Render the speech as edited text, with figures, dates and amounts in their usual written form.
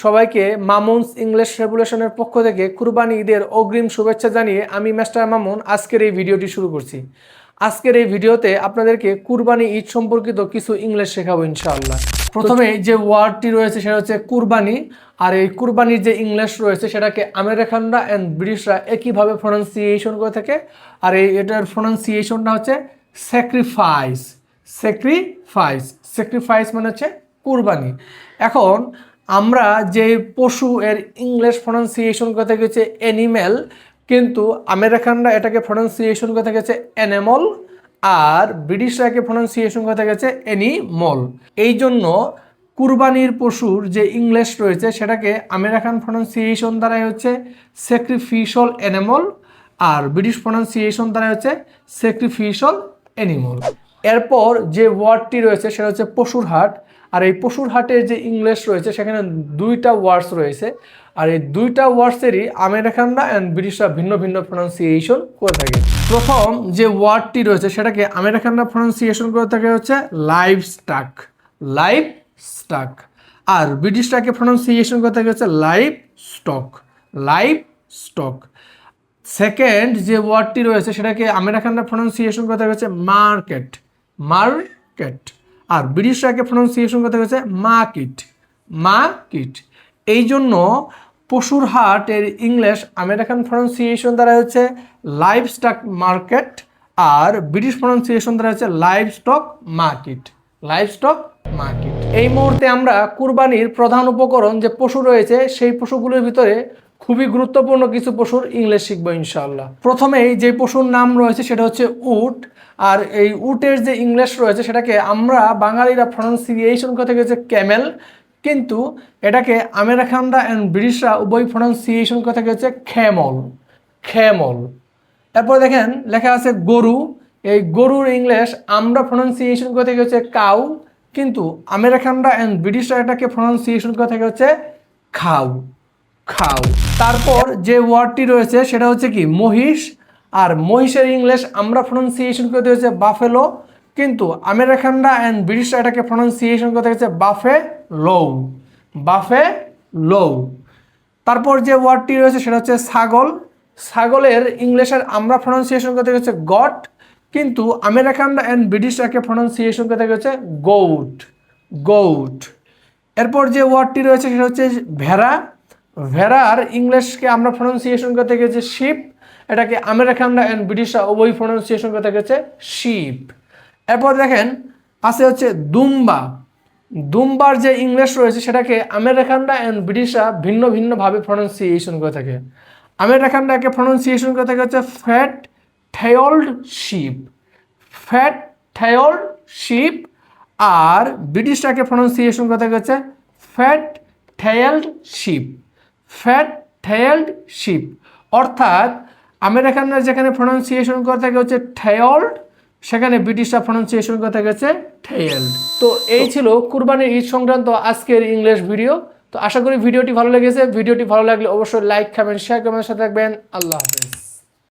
সবাইকে মামুনস ইংলিশ রেভলিউশনের পক্ষ থেকে কুরবানি ঈদের অগ্রিম শুভেচ্ছা জানিয়ে আমি মাস্টার মামুন আজকের এই ভিডিওটি শুরু করছি। আজকের এই ভিডিওতে আপনাদেরকে কুরবানি ঈদ সম্পর্কিত কিছু ইংলিশ শেখাবো ইনশাআল্লাহ। প্রথমে যে ওয়ার্ডটি রয়েছে সেটা হচ্ছে কুরবানি, আর এই কুরবানির যে ইংলিশ রয়েছে সেটাকে আমেরিকানরা অ্যান্ড ব্রিটিশরা একইভাবে প্রনাউন্সিয়েশন করে থাকে, আর এটার প্রনাউন্সিয়েশনটা হচ্ছে স্যাক্রিফাইস। স্যাক্রিফাইস স্যাক্রিফাইস মানে হচ্ছে কুরবানি। এখন আমরা যে পশু এর ইংলিশ প্রনাউন্সিয়েশন করতে গেছে অ্যানিম্যাল, কিন্তু আমেরিকানরা এটাকে প্রনাউন্সিয়েশন করতে গেছে অ্যানিমল, আর ব্রিটিশরাকে প্রনাউন্সিয়েশন করতে গেছে অ্যানিমল। এই জন্য কুরবানির পশুর যে ইংলিশ রয়েছে সেটাকে আমেরিকান প্রনাউন্সিয়েশন দ্বারাই হচ্ছে স্যাক্রিফিশাল অ্যানিমল, আর ব্রিটিশ প্রনাউন্সিয়েশন দ্বারা হচ্ছে স্যাক্রিফিশাল অ্যানিমল। এরপর যে ওয়ার্ডটি রয়েছে সেটা হচ্ছে পশুর হাট, আর এই পশুর হাটের যে ইংলিশ রয়েছে সেখানে দুইটা ওয়ার্ডস রয়েছে, আর এই দুইটা ওয়ার্ডসেরই আমেরিকানরা অ্যান্ড ব্রিটিশরা ভিন্ন ভিন্ন প্রনাউন্সিয়েশন করে থাকে। প্রথম যে ওয়ার্ডটি রয়েছে সেটাকে আমেরিকানরা প্রনাউন্সিয়েশন করে থাকে হচ্ছে লাইভ স্টাক, লাইভ স্টাক, আর ব্রিটিশরাকে প্রনাউন্সিয়েশন করে থাকে হচ্ছে live stock, live stock. Second যে ওয়ার্ডটি রয়েছে সেটাকে আমেরিকানরা প্রনাউন্সিয়েশন করতে হচ্ছে মার্কেট, মার্কেট, আর ব্রিটিশরাকে প্রনাউন্সিয়েশন করতে হচ্ছে মার্কেট, মার্কেট। এই জন্য পশুর হাট এর ইংলিশ আমেরিকান প্রনাউন্সিয়েশন দ্বারা হচ্ছে লাইভ স্টক মার্কেট, আর ব্রিটিশ প্রনাউন্সিয়েশন দ্বারা হচ্ছে live stock market, live stock market. এই মুহূর্তে আমরা কুরবানির প্রধান উপকরণ যে পশু রয়েছে সেই পশুগুলোর ভিতরে খুবই গুরুত্বপূর্ণ কিছু পশুর ইংলিশ শিখবো ইনশাআল্লাহ। প্রথমেই যে পশুর নাম রয়েছে সেটা হচ্ছে উট, আর এই উটের যে ইংলিশ রয়েছে সেটাকে আমরা বাঙালিরা প্রনাউন্সিয়েশন করতে গেছে ক্যামেল, কিন্তু এটাকে আমেরিকানরা অ্যান্ড ব্রিটিশরা উভয় প্রনাউন্সিয়েশন করতে গেছে খ্যামল, খ্যামল। এরপর দেখেন লেখা আছে গরু, এই গরুর ইংলিশ আমরা প্রনাউন্সিয়েশন করতে গেছে কাউ, কিন্তু আমেরিকানরা অ্যান্ড ব্রিটিশরা এটাকে প্রনাউন্সিয়েশন করতে গেছে খাও, খাও। তারপর যে ওয়ার্ডটি রয়েছে সেটা হচ্ছে কি মহিষ, আর মহিষের ইংলিশ আমরা প্রনাউন্সিয়েশন করতে হচ্ছে বাফেলো, কিন্তু আমেরিকানরা অ্যান্ড ব্রিটিশরা এটাকে প্রনাউন্সিয়েশন করতে হচ্ছে বাফে লৌ, বাফে লৌ। তারপর যে ওয়ার্ডটি রয়েছে সেটা হচ্ছে ছাগল, ছাগলের ইংলিশের আমরা প্রনাউন্সিয়েশন করতে হচ্ছে গট, কিন্তু আমেরিকানরা অ্যান্ড ব্রিটিশরাকে প্রনাউন্সিয়েশন করতে হচ্ছে গোট, গোট। এরপর যে ওয়ার্ডটি রয়েছে সেটা হচ্ছে ভেড়া, ভেড়ার ইংলিশকে আমরা প্রনাউন্সিয়েশন করতে গেছে শিপ, এটাকে আমেরিকানরা অ্যান্ড ব্রিটিশরা উভয় প্রনাউন্সিয়েশন করতে গেছে শিপ। এরপর দেখেন আছে হচ্ছে দুম্বা, দুম্বার যে ইংলিশ রয়েছে সেটাকে আমেরিকানরা অ্যান্ড ব্রিটিশরা ভিন্ন ভিন্নভাবে প্রনাউন্সিয়েশন করে থাকে। আমেরিকানরা একে প্রনাউন্সিয়েশন করে থাকে হচ্ছে fat tailed sheep, fat tailed sheep, আর ব্রিটিশরাকে প্রনাউন্সিয়েশন করে থাকে হচ্ছে fat tailed sheep, fat tailed sheep. অর্থাৎ আমেরিকানরা যেখানে প্রনাউন্সিয়েশন করে থাকে হচ্ছে টেইলড, সেখানে ব্রিটিশরা প্রনাউন্সিয়েশন করে থাকে হচ্ছে টেইলড। তো এই ছিল কুরবানির ঈদ সংক্রান্ত আজকের ইংলিশ ভিডিও। তো আশা করি ভিডিওটি ভালো লেগেছে। ভিডিওটি ভালো লাগলে অবশ্যই লাইক, কমেন্ট, শেয়ার, কমেন্টের সাথে থাকবেন। আল্লাহ হাফেজ।